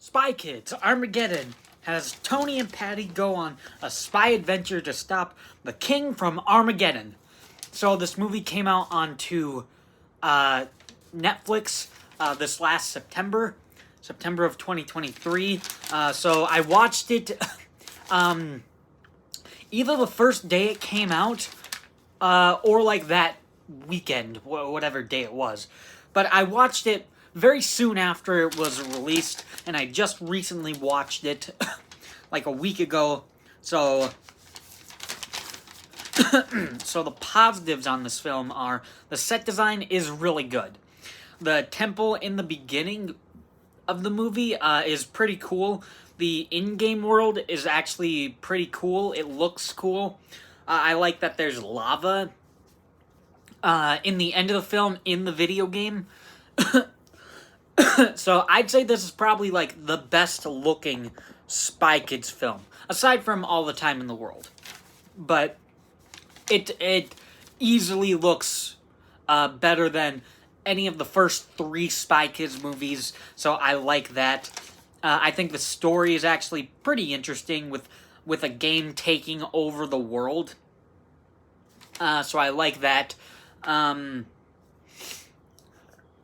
Spy Kids Armageddon has Tony and Patty go on a spy adventure to stop the king from Armageddon. So this movie came out onto Netflix this last September of 2023. So I watched it either the first day it came out or like that weekend, whatever day it was. But I watched it very soon after it was released, and I just recently watched it like a week ago. So so the positives on this film are the set design is really good. The temple in the beginning of the movie is pretty cool. The in-game world is actually pretty cool. It looks cool. I like that there's lava in the end of the film in the video game. So I'd say this is probably like the best looking Spy Kids film, aside from All the Time in the World. But it easily looks better than any of the first 3 Spy Kids movies, so I like that. I think the story is actually pretty interesting with a game taking over the world. So I like that.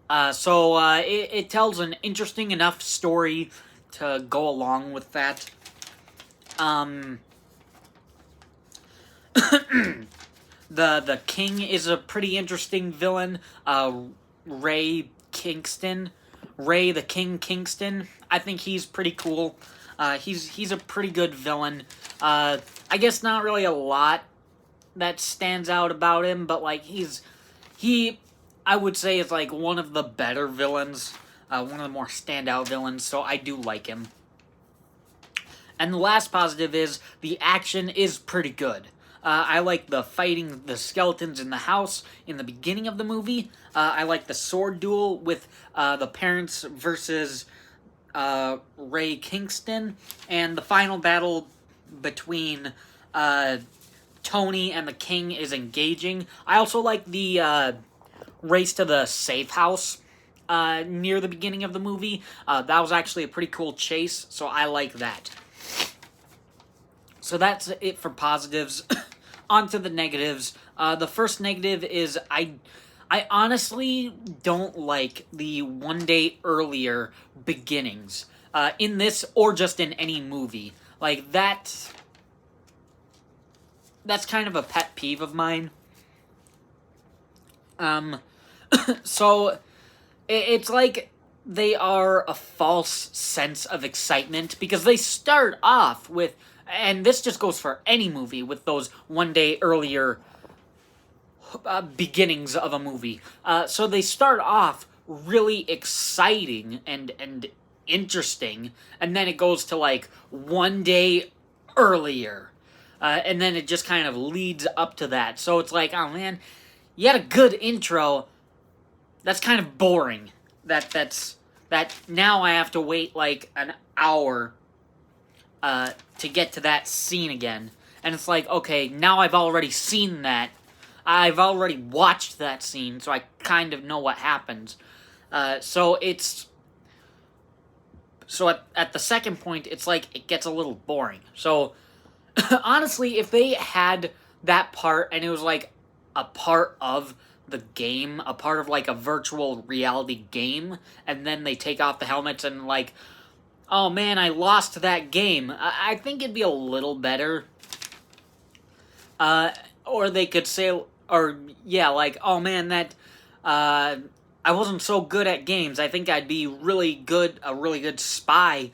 It tells an interesting enough story to go along with that. The king is a pretty interesting villain. Ray the King Kingston. I think he's pretty cool. He's a pretty good villain. I guess not really a lot that stands out about him, but like I would say is like one of the better villains, one of the more standout villains, so I do like him. And the last positive is the action is pretty good. I like the fighting the skeletons in the house in the beginning of the movie. I like the sword duel with the parents versus Ray Kingston, and the final battle between Tony and the king is engaging. I also like the race to the safe house near the beginning of the movie. That was actually a pretty cool chase, so I like that. So that's it for positives. On to the negatives. The first negative is I honestly don't like the one day earlier beginnings in this or just in any movie. Like that's kind of a pet peeve of mine. So it's like they are a false sense of excitement because they start off with, and this just goes for any movie, with those one day earlier beginnings of a movie. So they start off really exciting and interesting, and then it goes to like one day earlier. And then it just kind of leads up to that. So it's like, oh man, you had a good intro. That's kind of boring. That now I have to wait like an hour to get to that scene again. And it's like, okay, now I've already seen that. I've already watched that scene, so I kind of know what happens. So at the second point, it's like it gets a little boring. So honestly, if they had that part and it was like a part of the game, a part of like a virtual reality game, and then they take off the helmets and like, oh man, I lost that game, I think it'd be a little better. Or they could say, or yeah, like, oh man, that I wasn't so good at games. I think I'd be a really good spy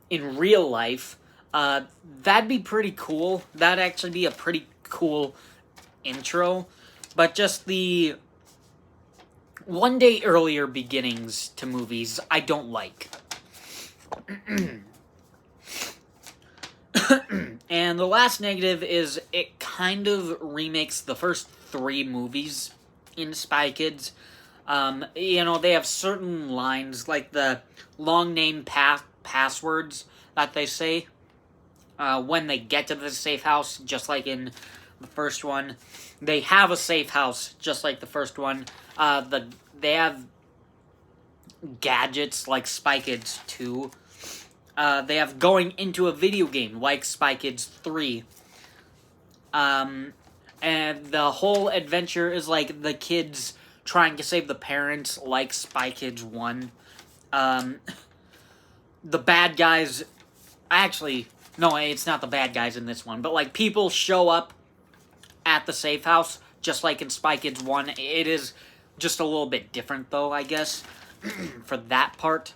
in real life. That'd be pretty cool. That'd actually be a pretty cool intro. But just the one day earlier beginnings to movies, I don't like. And the last negative is it kind of remakes the first 3 movies in Spy Kids. They have certain lines, like the long name passwords that they say when they get to the safe house, just like in the first one. They have a safe house, just like the first one. They have gadgets like Spy Kids 2. They have going into a video game like Spy Kids 3. And the whole adventure is like the kids trying to save the parents like Spy Kids 1. The bad guys... Actually, no, it's not the bad guys in this one, but like people show up at the safe house just like in Spy Kids 1. It is just a little bit different though, I guess, for that part.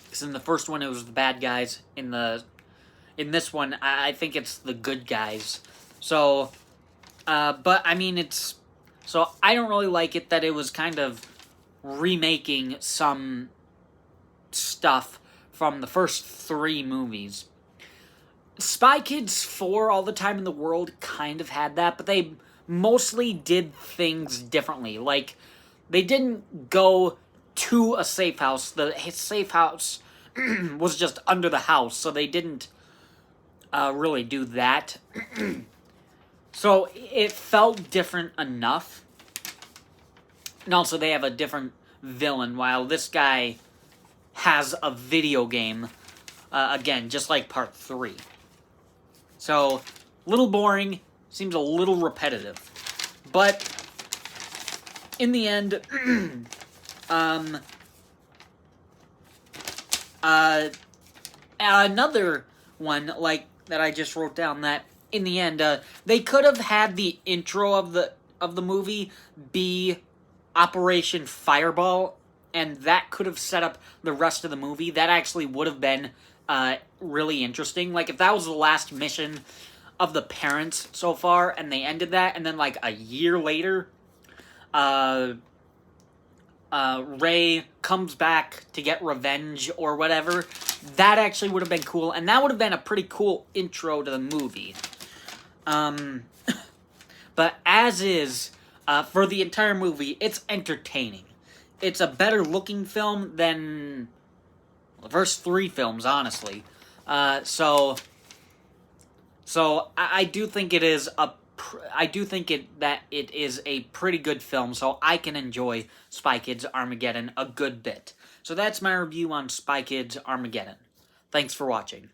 Because in the first one it was the bad guys. In this one, I think it's the good guys. So, but I mean, so I don't really like it that it was kind of remaking some stuff from the first 3 movies. Spy Kids 4, All the Time in the World, kind of had that, but they mostly did things differently. Like, they didn't go to a safe house. The safe house was just under the house, so they didn't really do that. So it felt different enough. And also they have a different villain, while this guy has a video game. Again, just like part 3. So, little boring, seems a little repetitive. But, in the end, another one, like, that I just wrote down, that, in the end, they could have had the intro of the movie be Operation Fireball, and that could have set up the rest of the movie. That actually would have been really interesting. Like, if that was the last mission of the parents so far, and they ended that, and then, like, a year later, Ray comes back to get revenge or whatever, that actually would have been cool, and that would have been a pretty cool intro to the movie. But as is, for the entire movie, it's entertaining. It's a better looking film than the first 3 films, honestly. So I do think it is that it is a pretty good film, so I can enjoy Spy Kids Armageddon a good bit. So that's my review on Spy Kids Armageddon. Thanks for watching.